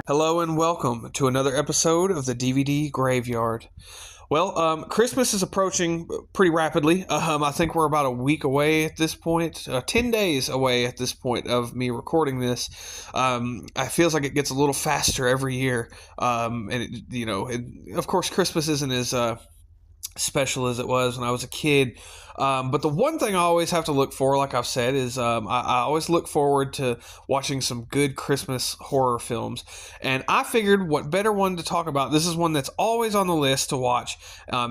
Hello and welcome to another episode of the DVD Graveyard. Well, Christmas is approaching pretty rapidly. I think we're about a week away at this point, 10 days away at this point of me recording this. It feels like it gets a little faster every year. Of course, Christmas isn't as special as it was when I was a kid. But the one thing I always have to look for, like I've said, is I always look forward to watching some good Christmas horror films. And I figured what better one to talk about, this is one that's always on the list to watch,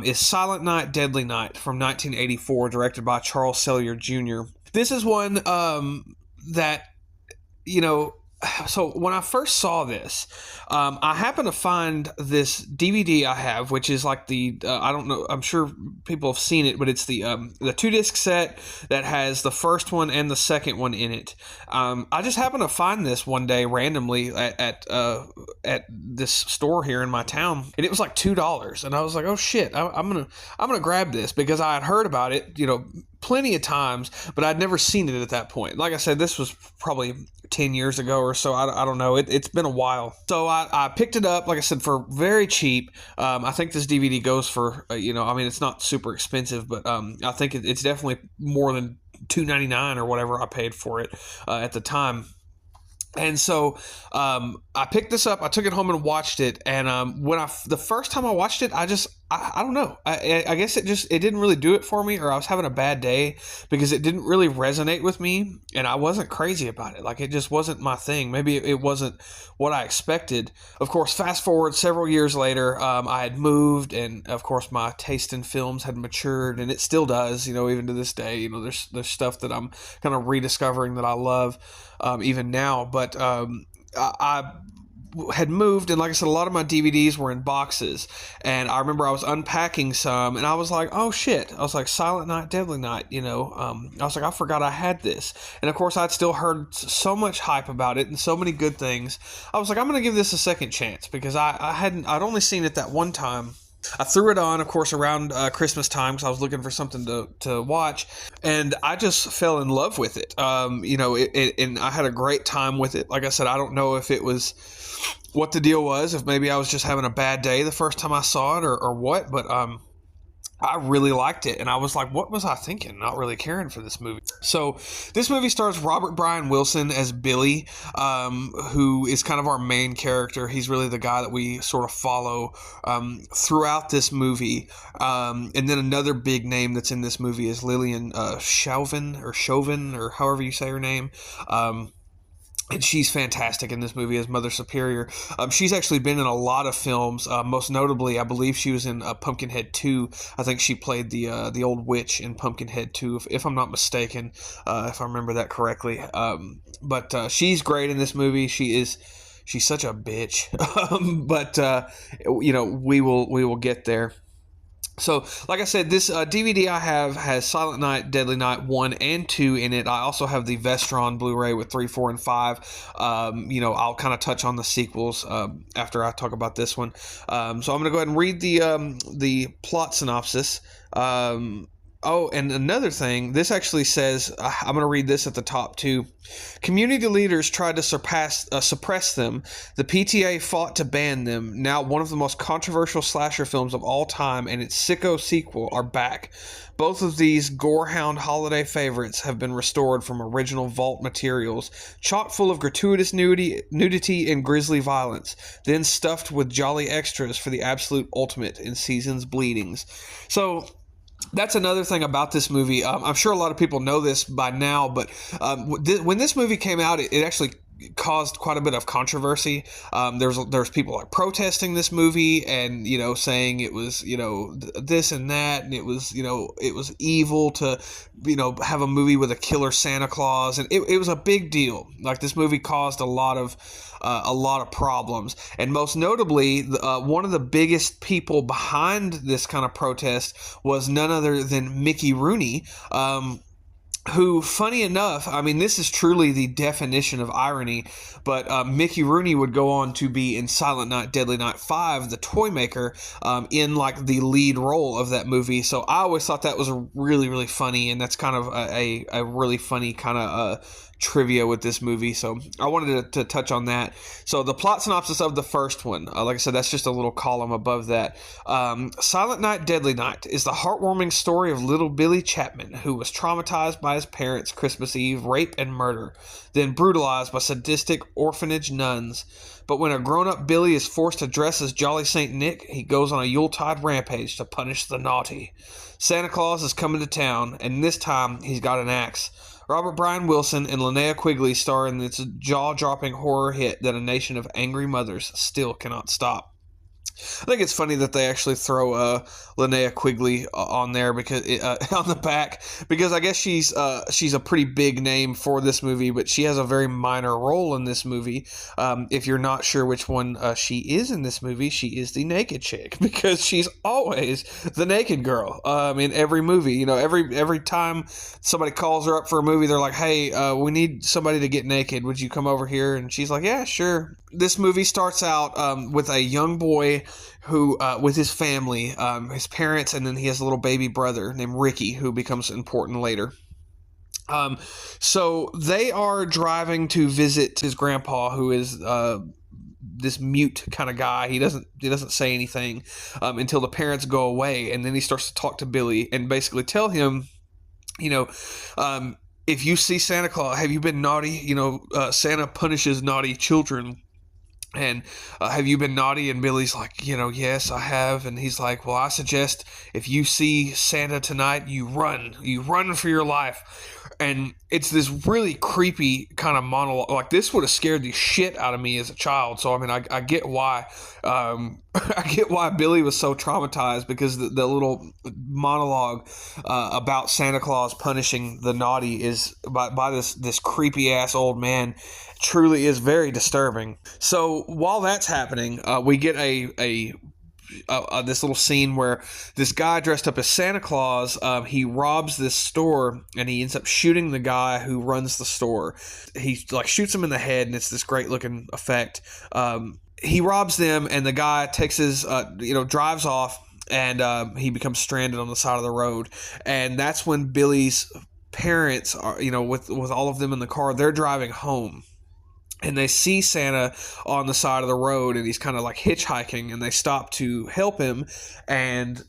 is Silent Night, Deadly Night from 1984, directed by Charles Sellier Jr. This is one that, you know, so when I first saw this, I happened to find this DVD I have, which is like I don't know, I'm sure people have seen it, but it's the 2-disc set that has the first one and the second one in it. I just happened to find this one day randomly at this store here in my town, and it was like $2, and I was like, oh shit, I'm gonna grab this because I had heard about it, plenty of times, but I'd never seen it at that point. Like I said, this was probably 10 years ago or so. I don't know. It's been a while. So I picked it up, like I said, for very cheap. I think this DVD goes for, it's not super expensive, but I think it's definitely more than $2.99 or whatever I paid for it at the time. And so I picked this up, I took it home and watched it. And the first time I watched it, I don't know. I guess it didn't really do it for me, or I was having a bad day because it didn't really resonate with me, and I wasn't crazy about it. Like, it just wasn't my thing. Maybe it wasn't what I expected. Of course, fast forward several years later, I had moved, and of course my taste in films had matured, and it still does, even to this day. There's stuff that I'm kind of rediscovering that I love even now. But I had moved, and like I said, a lot of my DVDs were in boxes, and I remember I was unpacking some, and I was like, oh shit, I was like, Silent Night, Deadly Night, I was like, I forgot I had this. And of course I'd still heard so much hype about it and so many good things. I was like, I'm gonna give this a second chance because I'd only seen it that one time. I threw it on, of course, around Christmas time because I was looking for something to watch, and I just fell in love with it. And I had a great time with it. Like I said, I don't know if it was what the deal was, if maybe I was just having a bad day the first time I saw it or what, but I really liked it, and I was like, what was I thinking? Not really caring for this movie. So this movie stars Robert Brian Wilson as Billy, who is kind of our main character. He's really the guy that we sort of follow throughout this movie. And then another big name that's in this movie is Lillian Chauvin, or however you say her name. And she's fantastic in this movie as Mother Superior. She's actually been in a lot of films. Most notably, I believe she was in Pumpkinhead 2. I think she played the old witch in Pumpkinhead 2, if I'm not mistaken, if I remember that correctly. But she's great in this movie. She's such a bitch. We will get there. So, like I said, this DVD I have has Silent Night, Deadly Night 1 and 2 in it. I also have the Vestron Blu-ray with 3, 4, and 5. I'll kind of touch on the sequels after I talk about this one. So I'm going to go ahead and read the plot synopsis. And another thing, this actually says, I'm going to read this at the top too. Community leaders tried to suppress them. The PTA fought to ban them. Now one of the most controversial slasher films of all time and its sicko sequel are back. Both of these gorehound holiday favorites have been restored from original vault materials, chock full of gratuitous nudity and grisly violence, then stuffed with jolly extras for the absolute ultimate in season's bleedings. So that's another thing about this movie. I'm sure a lot of people know this by now, but when this movie came out, it actually caused quite a bit of controversy. There's people like protesting this movie and saying it was this and that, and it was evil to have a movie with a killer Santa Claus, and it was a big deal. Like, this movie caused a lot of problems, and most notably, one of the biggest people behind this kind of protest was none other than Mickey Rooney. Who, funny enough, this is truly the definition of irony, but Mickey Rooney would go on to be in Silent Night, Deadly Night 5, the toy maker, in like the lead role of that movie. So I always thought that was really, really funny, and that's kind of a really funny kind of trivia with this movie, so I wanted to touch on that. So the plot synopsis of the first one, like I said, that's just a little column above that. Silent Night, Deadly Night is the heartwarming story of little Billy Chapman, who was traumatized by his parents' Christmas Eve rape and murder, then brutalized by sadistic orphanage nuns. But when a grown-up Billy is forced to dress as Jolly St. Nick, he goes on a Yuletide rampage to punish the naughty. Santa Claus is coming to town, and this time he's got an axe. Robert Brian Wilson and Linnea Quigley star in this jaw-dropping horror hit that a nation of angry mothers still cannot stop. I think it's funny that they actually throw Linnea Quigley on there because on the back, because I guess she's a pretty big name for this movie, but she has a very minor role in this movie. If you're not sure which one she is in this movie, she is the naked chick, because she's always the naked girl in every movie. You know, every time somebody calls her up for a movie, they're like, "Hey, we need somebody to get naked. Would you come over here?" And she's like, "Yeah, sure." This movie starts out with a young boy who, with his family, his parents, and then he has a little baby brother named Ricky, who becomes important later. So they are driving to visit his grandpa, who is this mute kind of guy. He doesn't say anything until the parents go away, and then he starts to talk to Billy and basically tell him, you know, if you see Santa Claus, have you been naughty? You know, Santa punishes naughty children. And have you been naughty? And Billy's like, you know, yes, I have. And he's like, well, I suggest if you see Santa tonight, you run for your life. And it's this really creepy kind of monologue. Like, this would have scared the shit out of me as a child. So, I mean, I get why. I get why Billy was so traumatized, because the little monologue about Santa Claus punishing the naughty is by this creepy ass old man truly is very disturbing. So while that's happening, we get this little scene where this guy dressed up as Santa Claus, he robs this store, and he ends up shooting the guy who runs the store. He like shoots him in the head, and it's this great looking effect. He robs them, and the guy takes his drives off, and he becomes stranded on the side of the road. And that's when Billy's parents are, with all of them in the car, they're driving home. And they see Santa on the side of the road, and he's kind of like hitchhiking, and they stop to help him. And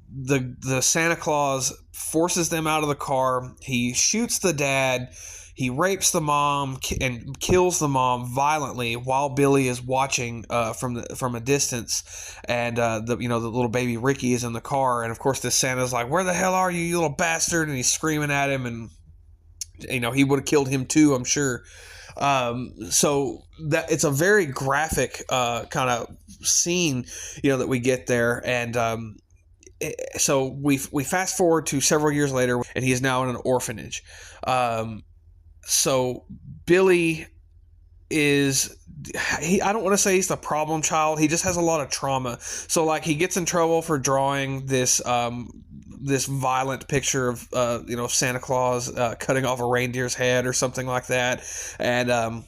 the Santa Claus forces them out of the car. He shoots the dad. He rapes the mom and kills the mom violently while Billy is watching from a distance. And the little baby Ricky is in the car. And of course, this Santa's like, "Where the hell are you, you little bastard?" And he's screaming at him, and he would have killed him too, I'm sure. So that it's a very graphic kind of scene, that we get there. And so we fast forward to several years later, and he is now in an orphanage. So Billy is, I don't want to say he's the problem child. He just has a lot of trauma. So like, he gets in trouble for drawing this violent picture of Santa Claus cutting off a reindeer's head or something like that. And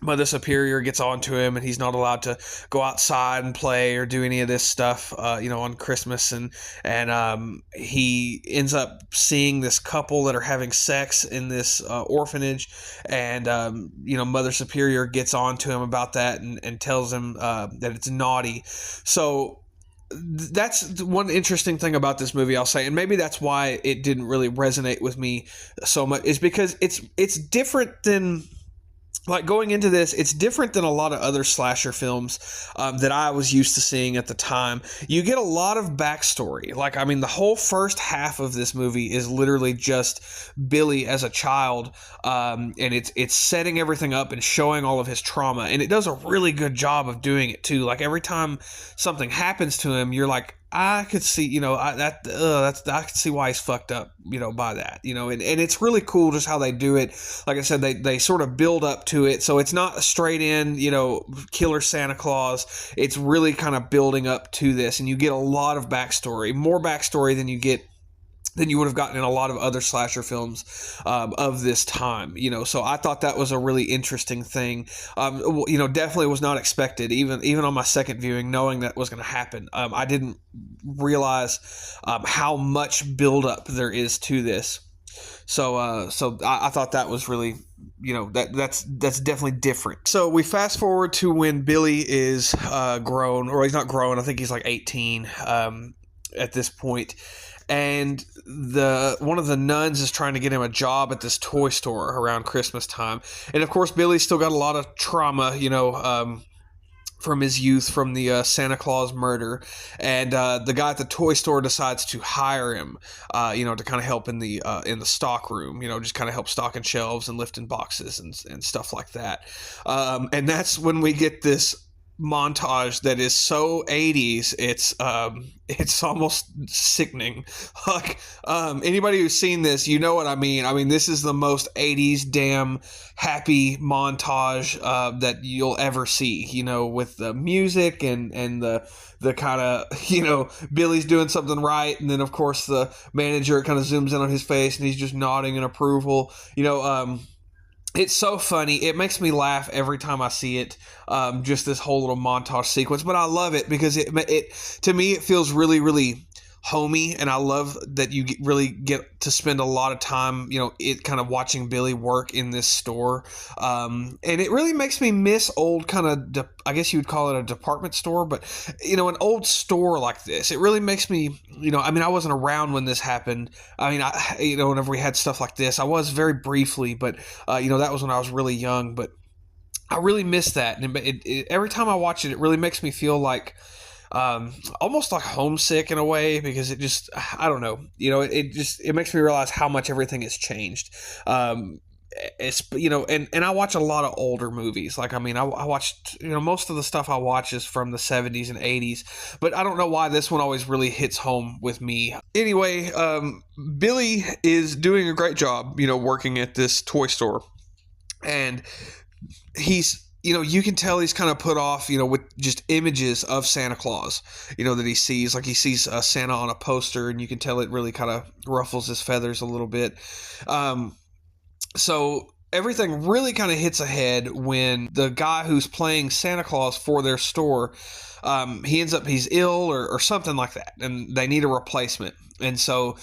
Mother Superior gets on to him, and he's not allowed to go outside and play or do any of this stuff, on Christmas. And he ends up seeing this couple that are having sex in this orphanage. And, Mother Superior gets on to him about that and tells him that it's naughty. So that's one interesting thing about this movie, I'll say, and maybe that's why it didn't really resonate with me so much, is because it's different than, like, going into this, it's different than a lot of other slasher films that I was used to seeing at the time. You get a lot of backstory. Like, I mean, the whole first half of this movie is literally just Billy as a child, and it's setting everything up and showing all of his trauma, and it does a really good job of doing it too. Like, every time something happens to him, you're like, I could see, I could see why he's fucked up, by that, and it's really cool just how they do it. Like I said, they sort of build up to it. So it's not a straight in, killer Santa Claus. It's really kind of building up to this, and you get a lot of backstory, more backstory than you would have gotten in a lot of other slasher films of this time, So I thought that was a really interesting thing. Definitely was not expected, even on my second viewing, knowing that was going to happen. I didn't realize how much buildup there is to this. So I thought that was really, that's definitely different. So we fast forward to when Billy is grown, or he's not grown. I think he's like 18 at this point, and the one of the nuns is trying to get him a job at this toy store around Christmas time, and of course Billy's still got a lot of trauma, from his youth, from the Santa Claus murder, and the guy at the toy store decides to hire him, to kind of help in the stock room, just kind of help stocking shelves and lifting boxes and stuff like that. And that's when we get this montage that is so 80s, it's almost sickening. Like, anybody who's seen this, you know what I mean. This is the most 80s damn happy montage that you'll ever see, with the music and the kind of, Billy's doing something right, and then of course the manager kind of zooms in on his face and he's just nodding in approval. It's so funny. It makes me laugh every time I see it. Just this whole little montage sequence, but I love it because it to me it feels really, really homey, and I love that you really get to spend a lot of time, it kind of watching Billy work in this store, and it really makes me miss old kind of, I guess you would call it a department store, but an old store like this. It really makes me, I wasn't around when this happened. Whenever we had stuff like this, I was very briefly, but that was when I was really young. But I really miss that, and every time I watch it, it really makes me feel like, almost like homesick in a way, because it just, I don't know, it makes me realize how much everything has changed. It's, and I watch a lot of older movies. Like, I watched, most of the stuff I watch is from the 70s and 80s, but I don't know why this one always really hits home with me. Anyway, Billy is doing a great job, working at this toy store, and he's, you can tell he's kind of put off, with just images of Santa Claus, that he sees. Like, he sees Santa on a poster, and you can tell it really kind of ruffles his feathers a little bit. So everything really kind of hits ahead when the guy who's playing Santa Claus for their store, he's ill or something like that, and they need a replacement. And so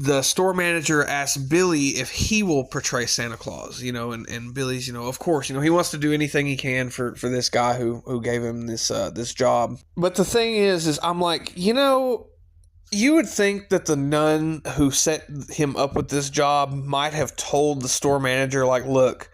the store manager asks Billy if he will portray Santa Claus, and Billy's, of course, he wants to do anything he can for this guy who gave him this job. But the thing is I'm like, you would think that the nun who set him up with this job might have told the store manager, like, look,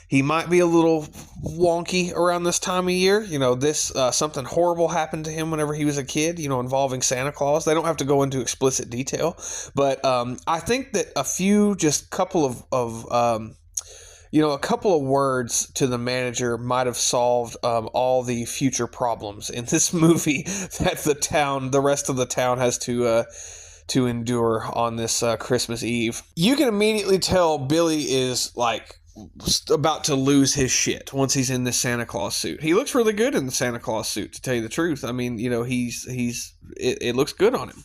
he might be a little wonky around this time of year. This something horrible happened to him whenever he was a kid, involving Santa Claus. They don't have to go into explicit detail, but I think that a couple of words to the manager might have solved all the future problems in this movie that the rest of the town has to endure on this Christmas Eve. You can immediately tell Billy is like about to lose his shit once he's in this Santa Claus suit. He looks really good in the Santa Claus suit, to tell you the truth. It looks good on him,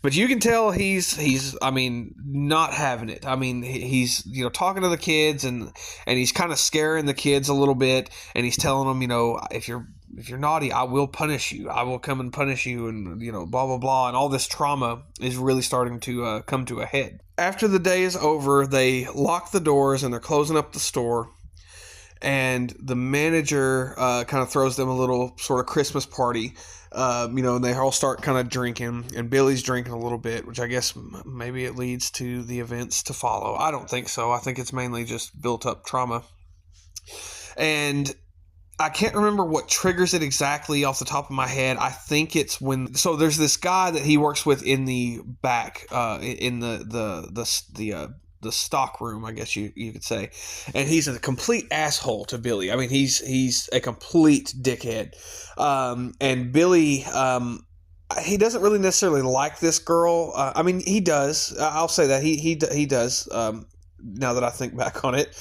but you can tell he's not having it. He's talking to the kids, and he's kind of scaring the kids a little bit, and he's telling them, if you're naughty, I will punish you. I will come and punish you, and blah blah blah, and all this trauma is really starting to come to a head. After the day is over, they lock the doors and they're closing up the store, and the manager kind of throws them a little sort of Christmas party, and they all start kind of drinking, and Billy's drinking a little bit, which I guess maybe it leads to the events to follow. I don't think so. I think it's mainly just built up trauma, and I can't remember what triggers it exactly off the top of my head. I think it's so there's this guy that he works with in the back, in the stock room, I guess you could say, and he's a complete asshole to Billy. He's a complete dickhead, and Billy, he doesn't really necessarily like this girl. He does. I'll say that he does. Now that I think back on it.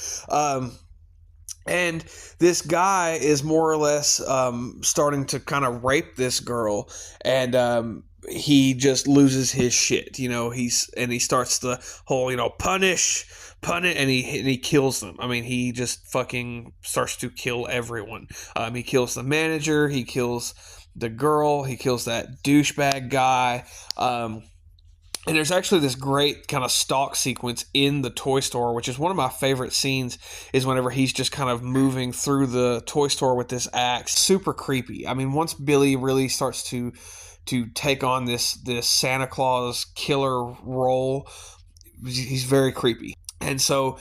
And this guy is more or less starting to kind of rape this girl, and he just loses his shit. He starts the whole punish, and he kills them. He just fucking starts to kill everyone. He kills the manager, he kills the girl, he kills that douchebag guy. And there's actually this great kind of stalk sequence in the toy store, which is one of my favorite scenes, is whenever he's just kind of moving through the toy store with this axe. Super creepy. I mean, once Billy really starts to take on this Santa Claus killer role, he's very creepy. And so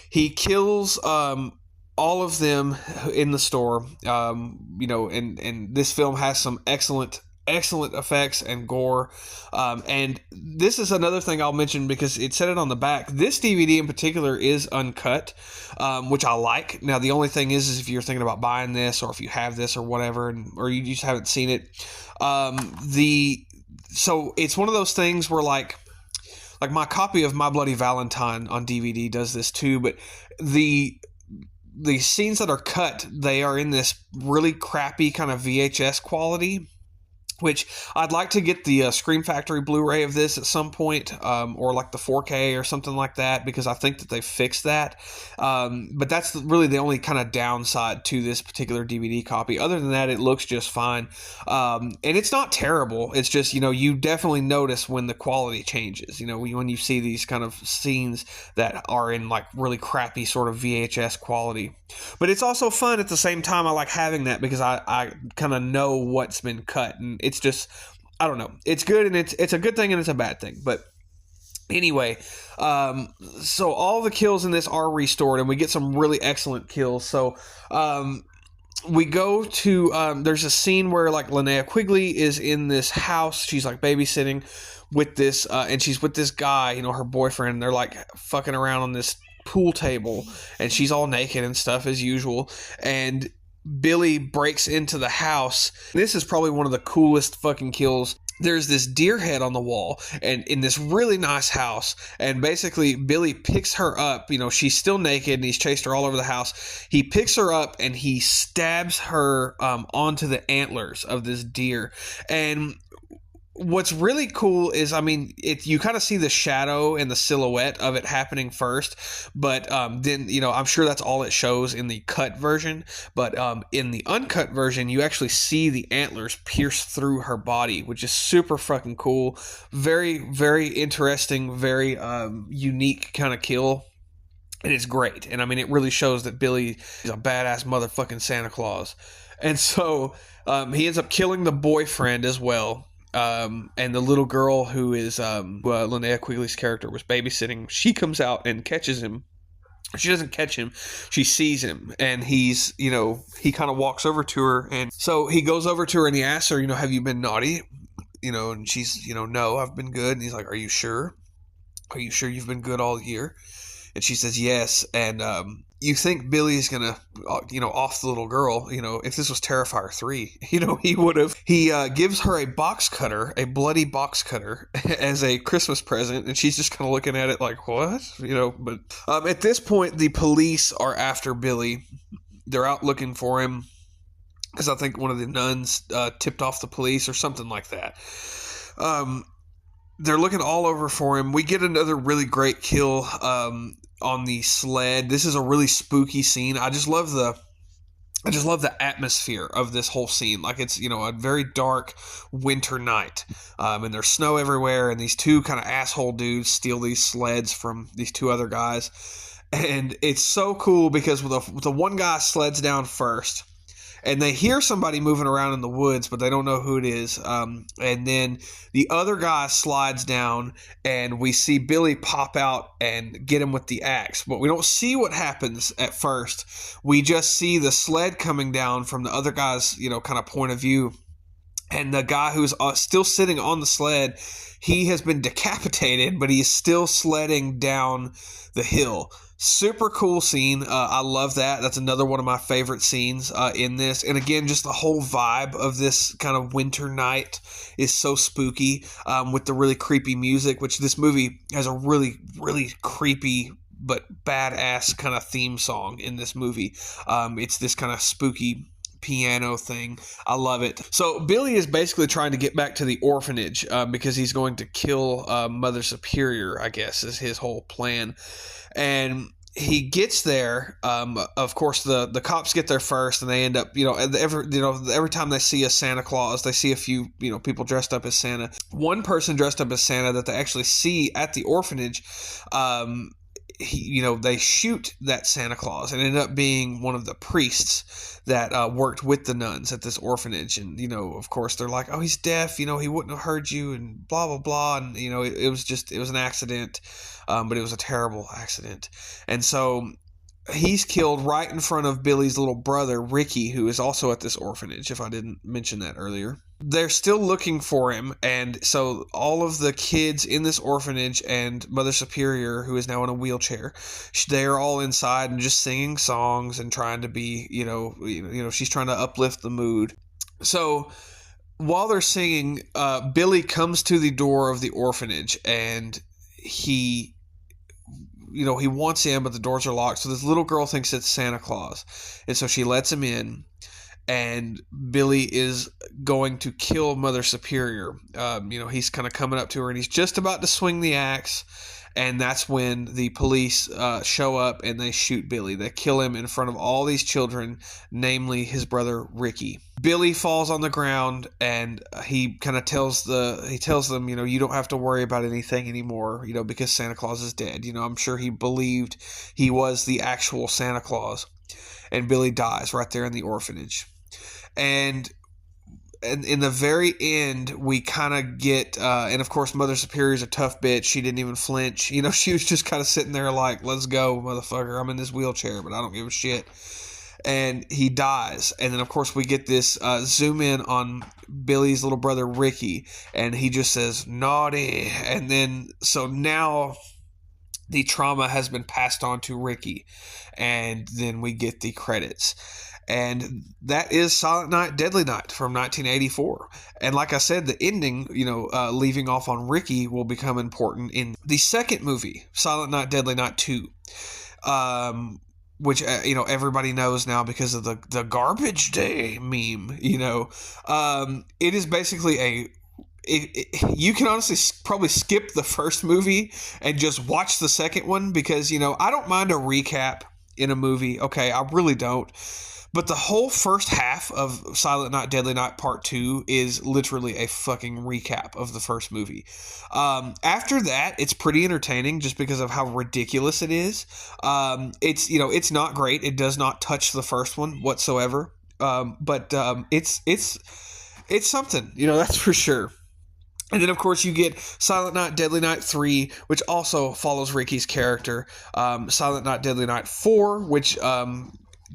he kills all of them in the store. And this film has some excellent effects and gore. And this is another thing I'll mention because it said it on the back. This DVD in particular is uncut, which I like. Now, the only thing is if you're thinking about buying this, or if you have this or whatever, or you just haven't seen it, so it's one of those things where like my copy of My Bloody Valentine on DVD does this too, but the scenes that are cut, they are in this really crappy kind of VHS quality, which I'd like to get the Scream Factory Blu-ray of this at some point, or like the 4K or something like that, because I think that they fixed that. But that's really the only kind of downside to this particular DVD copy. Other than that, it looks just fine. And it's not terrible. It's just, you definitely notice when the quality changes, when you see these kind of scenes that are in like really crappy sort of VHS quality. But it's also fun at the same time. I like having that because I kind of know what's been cut, and it's just, I don't know. It's good, and it's a good thing and it's a bad thing. But anyway, so all the kills in this are restored, and we get some really excellent kills. So we go to, there's a scene where like Linnea Quigley is in this house. She's like babysitting with this, and she's with this guy, her boyfriend. They're like fucking around on this pool table, and she's all naked and stuff as usual, and Billy breaks into the house. This is probably one of the coolest fucking kills. There's this deer head on the wall, and in this really nice house, and basically Billy picks her up. She's still naked, and he's chased her all over the house. He picks her up and he stabs her onto the antlers of this deer. And what's really cool is, you kind of see the shadow and the silhouette of it happening first, but then, I'm sure that's all it shows in the cut version. But in the uncut version, you actually see the antlers pierce through her body, which is super fucking cool. Very, very interesting, very unique kind of kill. And it's great. And it really shows that Billy is a badass motherfucking Santa Claus. And so he ends up killing the boyfriend as well. And the little girl who is Linnea Quigley's character was babysitting, she comes out and catches him. She doesn't catch him. She sees him, and he's, he kind of walks over to her. And so he goes over to her and he asks her, have you been naughty? And she's, no, I've been good. And he's like, are you sure? Are you sure you've been good all year? And she says, yes. And you think Billy's going to, off the little girl. If this was Terrifier 3, he would have. He gives her a box cutter, a bloody box cutter, as a Christmas present. And she's just kind of looking at it like, what? But at this point, the police are after Billy. They're out looking for him because I think one of the nuns tipped off the police or something like that. They're looking all over for him. We get another really great kill on the sled. This is a really spooky scene. I just love the atmosphere of this whole scene. Like it's, a very dark winter night. And there's snow everywhere, and these two kind of asshole dudes steal these sleds from these two other guys. And it's so cool because the one guy sleds down first, and they hear somebody moving around in the woods, but they don't know who it is. And then the other guy slides down, and we see Billy pop out and get him with the axe. But we don't see what happens at first. We just see the sled coming down from the other guy's, kind of point of view. And the guy who's still sitting on the sled, he has been decapitated, but he is still sledding down the hill. Super cool scene. I love that. That's another one of my favorite scenes in this. And again, just the whole vibe of this kind of winter night is so spooky with the really creepy music, which this movie has a really, really creepy but badass kind of theme song in this movie. It's this kind of spooky piano thing. I love it. So Billy is basically trying to get back to the orphanage because he's going to kill Mother Superior, I guess, is his whole plan. And he gets there. Of course, the cops get there first, and they end up, every time they see a Santa Claus, they see a few, people dressed up as Santa. One person dressed up as Santa that they actually see at the orphanage, they shoot that Santa Claus, and ended up being one of the priests that worked with the nuns at this orphanage. And of course, they're like, "Oh, he's deaf. He wouldn't have heard you," and blah blah blah. And it was an accident, but it was a terrible accident. And so he's killed right in front of Billy's little brother, Ricky, who is also at this orphanage, if I didn't mention that earlier. They're still looking for him, and so all of the kids in this orphanage and Mother Superior, who is now in a wheelchair, they're all inside and just singing songs and trying to be, she's trying to uplift the mood. So while they're singing, Billy comes to the door of the orphanage, and he wants in, but the doors are locked. So this little girl thinks it's Santa Claus, and so she lets him in. And Billy is going to kill Mother Superior. He's kind of coming up to her, and he's just about to swing the axe. And that's when the police show up, and they shoot Billy. They kill him in front of all these children, namely his brother Ricky. Billy falls on the ground, and he kind of tells them, you don't have to worry about anything anymore, because Santa Claus is dead. I'm sure he believed he was the actual Santa Claus. And Billy dies right there in the orphanage. And in the very end, we kind of get, and of course, Mother Superior's a tough bitch. She didn't even flinch. She was just kind of sitting there like, "Let's go, motherfucker. I'm in this wheelchair, but I don't give a shit." And he dies. And then, of course, we get this zoom in on Billy's little brother, Ricky, and he just says, "Naughty." And then, so now the trauma has been passed on to Ricky. And then we get the credits. And that is Silent Night, Deadly Night from 1984. And like I said, the ending, leaving off on Ricky, will become important in the second movie, Silent Night, Deadly Night 2. Which, everybody knows now because of the Garbage Day meme, It is basically you can honestly probably skip the first movie and just watch the second one because, I don't mind a recap in a movie. Okay, I really don't. But the whole first half of Silent Night, Deadly Night Part 2 is literally a fucking recap of the first movie. After that, it's pretty entertaining just because of how ridiculous it is. It's not great. It does not touch the first one whatsoever. But it's something, that's for sure. And then, of course, you get Silent Night, Deadly Night 3, which also follows Ricky's character. Silent Night, Deadly Night 4, which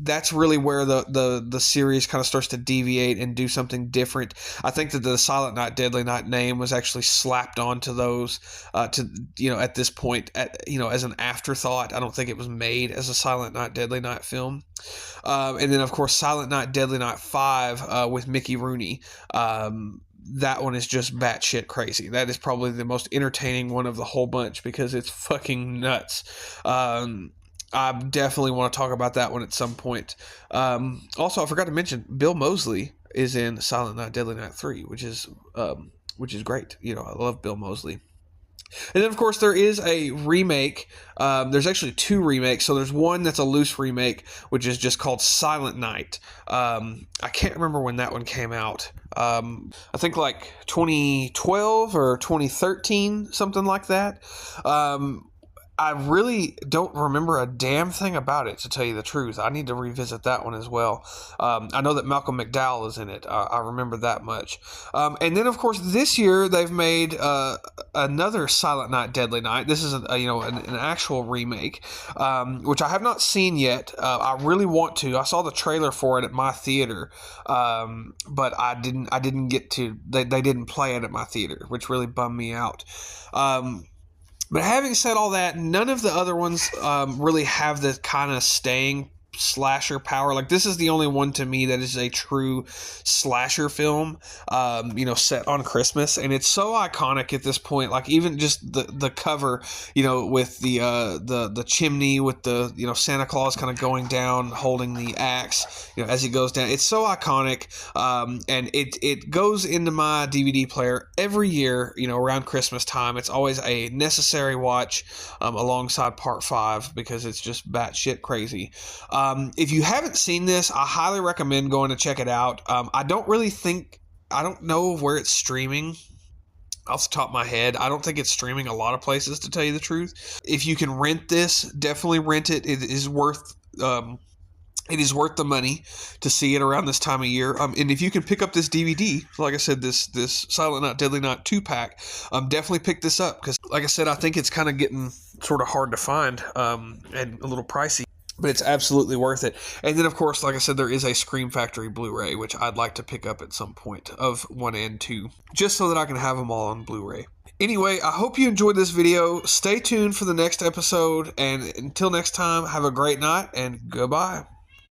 that's really where the series kind of starts to deviate and do something different. I think that the Silent Night, Deadly Night name was actually slapped onto those at this point, as an afterthought. I don't think it was made as a Silent Night, Deadly Night film. And then, of course, Silent Night, Deadly Night 5 with Mickey Rooney. That one is just batshit crazy. That is probably the most entertaining one of the whole bunch because it's fucking nuts. I definitely want to talk about that one at some point. Also, I forgot to mention Bill Moseley is in Silent Night, Deadly Night 3, which is great. I love Bill Moseley. And then, of course, there is a remake. There's actually two remakes. So there's one that's a loose remake, which is just called Silent Night. I can't remember when that one came out. I think like 2012 or 2013, something like that. I really don't remember a damn thing about it, to tell you the truth. I need to revisit that one as well. I know that Malcolm McDowell is in it. I remember that much. And then, of course, this year they've made another Silent Night, Deadly Night. This is an actual remake, which I have not seen yet. I really want to. I saw the trailer for it at my theater, but I didn't get to. They didn't play it at my theater, which really bummed me out. But having said all that, none of the other ones really have the kind of staying slasher power. Like, this is the only one to me that is a true slasher film, set on Christmas, and it's so iconic at this point. Like, even just the cover, with the chimney with the Santa Claus kind of going down holding the axe, as he goes down. It's so iconic, and it goes into my DVD player every year. Around Christmas time, it's always a necessary watch, alongside Part 5, because it's just batshit crazy. If you haven't seen this, I highly recommend going to check it out. I don't know where it's streaming off the top of my head. I don't think it's streaming a lot of places, to tell you the truth. If you can rent this, definitely rent it. It is worth the money to see it around this time of year. And if you can pick up this DVD, like I said, this Silent Night, Deadly Night 2-pack, definitely pick this up, because, like I said, I think it's kind of getting sort of hard to find, and a little pricey. But it's absolutely worth it. And then, of course, like I said, there is a Scream Factory Blu-ray, which I'd like to pick up at some point, of 1 and 2, just so that I can have them all on Blu-ray. Anyway, I hope you enjoyed this video. Stay tuned for the next episode, and until next time, have a great night, and goodbye.